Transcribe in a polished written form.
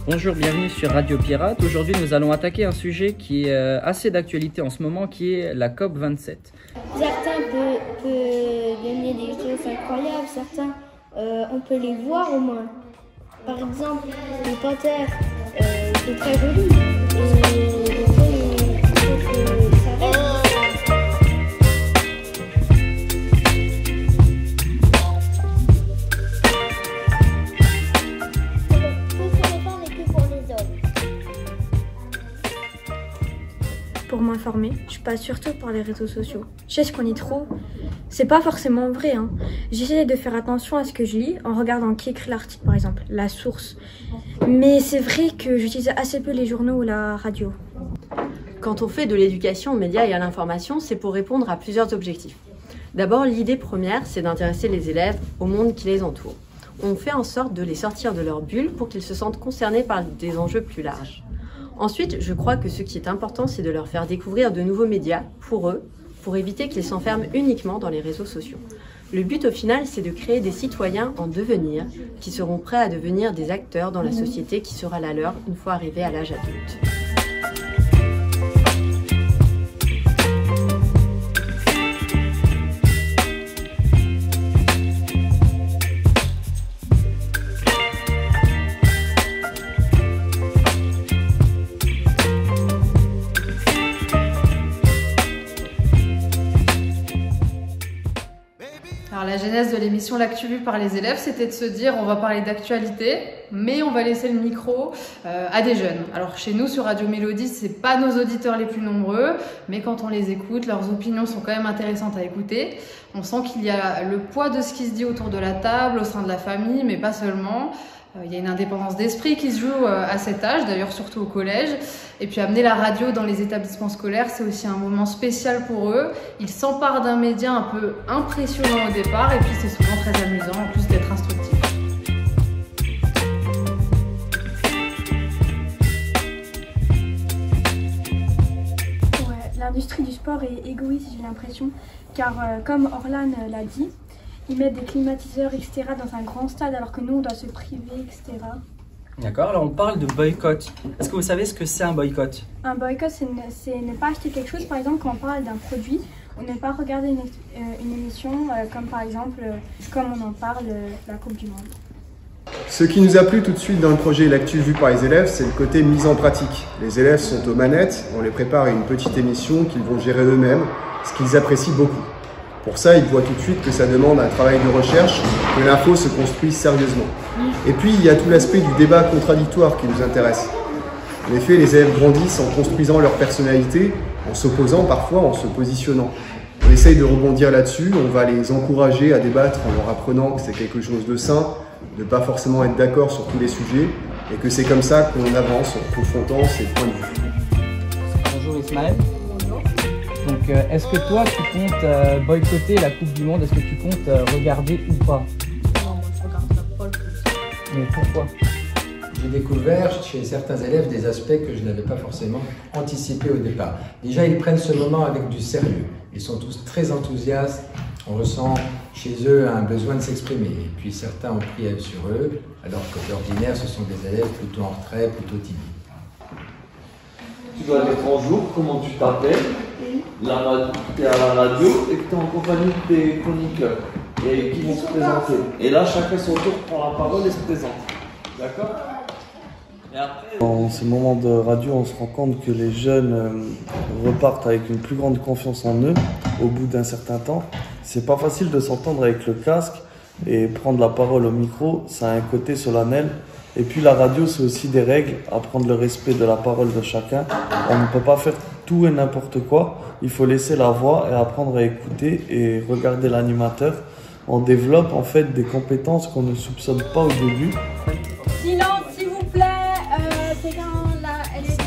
Bonjour, bienvenue sur Radio Pirate. Aujourd'hui, nous allons attaquer un sujet qui est assez d'actualité en ce moment, qui est la COP27. Certains peuvent donner des choses incroyables, certains, on peut les voir au moins. Par exemple, les panthères, c'est très joli. Et des fois, il faut que ça reste. Pour m'informer, je passe surtout par les réseaux sociaux. Je sais ce qu'on y trouve, c'est pas forcément vrai. J'essaie de faire attention à ce que je lis en regardant qui écrit l'article par exemple, la source. Mais c'est vrai que j'utilise assez peu les journaux ou la radio. Quand on fait de l'éducation aux médias et à l'information, c'est pour répondre à plusieurs objectifs. D'abord, l'idée première, c'est d'intéresser les élèves au monde qui les entoure. On fait en sorte de les sortir de leur bulle pour qu'ils se sentent concernés par des enjeux plus larges. Ensuite, je crois que ce qui est important, c'est de leur faire découvrir de nouveaux médias pour eux, pour éviter qu'ils s'enferment uniquement dans les réseaux sociaux. Le but au final, c'est de créer des citoyens en devenir, qui seront prêts à devenir des acteurs dans la société qui sera la leur une fois arrivés à l'âge adulte. Alors la genèse de l'émission L'Actu vue par les élèves, c'était de se dire on va parler d'actualité, mais on va laisser le micro à des jeunes. Alors chez nous sur Radio Mélodie, c'est pas nos auditeurs les plus nombreux, mais quand on les écoute, leurs opinions sont quand même intéressantes à écouter. On sent qu'il y a le poids de ce qui se dit autour de la table, au sein de la famille, mais pas seulement. Il y a une indépendance d'esprit qui se joue à cet âge, d'ailleurs surtout au collège. Et puis amener la radio dans les établissements scolaires, c'est aussi un moment spécial pour eux. Ils s'emparent d'un média un peu impressionnant au départ et puis c'est souvent très amusant en plus d'être instructif. Ouais, l'industrie du sport est égoïste, j'ai l'impression, car comme Orlan l'a dit, ils mettent des climatiseurs, etc. dans un grand stade alors que nous, on doit se priver, etc. D'accord, alors on parle de boycott. Est-ce que vous savez ce que c'est un boycott? Un boycott, c'est ne pas acheter quelque chose. Par exemple, quand on parle d'un produit, on ne pas regarder une émission comme par exemple, comme on en parle, la Coupe du Monde. Ce qui nous a plu tout de suite dans le projet L'Actu vue par les élèves, c'est le côté mise en pratique. Les élèves sont aux manettes, on les prépare à une petite émission qu'ils vont gérer eux-mêmes, ce qu'ils apprécient beaucoup. Pour ça, ils voient tout de suite que ça demande un travail de recherche, que l'info se construise sérieusement. Et puis, il y a tout l'aspect du débat contradictoire qui nous intéresse. En effet, les élèves grandissent en construisant leur personnalité, en s'opposant parfois, en se positionnant. On essaye de rebondir là-dessus, on va les encourager à débattre en leur apprenant que c'est quelque chose de sain, de ne pas forcément être d'accord sur tous les sujets, et que c'est comme ça qu'on avance en confrontant ces points de vue. Bonjour Ismaël. Donc, est-ce que toi, tu comptes boycotter la Coupe du Monde? Est-ce que tu comptes regarder ou pas? Non, moi je regarderai pas le foot. Mais pourquoi? J'ai découvert chez certains élèves des aspects que je n'avais pas forcément anticipés au départ. Déjà, ils prennent ce moment avec du sérieux. Ils sont tous très enthousiastes. On ressent chez eux un besoin de s'exprimer. Et puis certains ont pris sur eux, alors que d'ordinaire, ce sont des élèves plutôt en retrait, plutôt timides. Tu dois mettre en jour comment tu t'appelles, tu es à la radio et que tu es en compagnie des chroniqueurs et qui vont se présenter. Et là, chacun son tour prend la parole et se présente. D'accord? Et après... Dans ces moments de radio, on se rend compte que les jeunes repartent avec une plus grande confiance en eux au bout d'un certain temps. C'est pas facile de s'entendre avec le casque et prendre la parole au micro, ça a un côté solennel. Et puis la radio, c'est aussi des règles, apprendre le respect de la parole de chacun. On ne peut pas faire tout et n'importe quoi. Il faut laisser la voix et apprendre à écouter et regarder l'animateur. On développe en fait des compétences qu'on ne soupçonne pas au début. Silence s'il vous plaît, c'est quand elle est...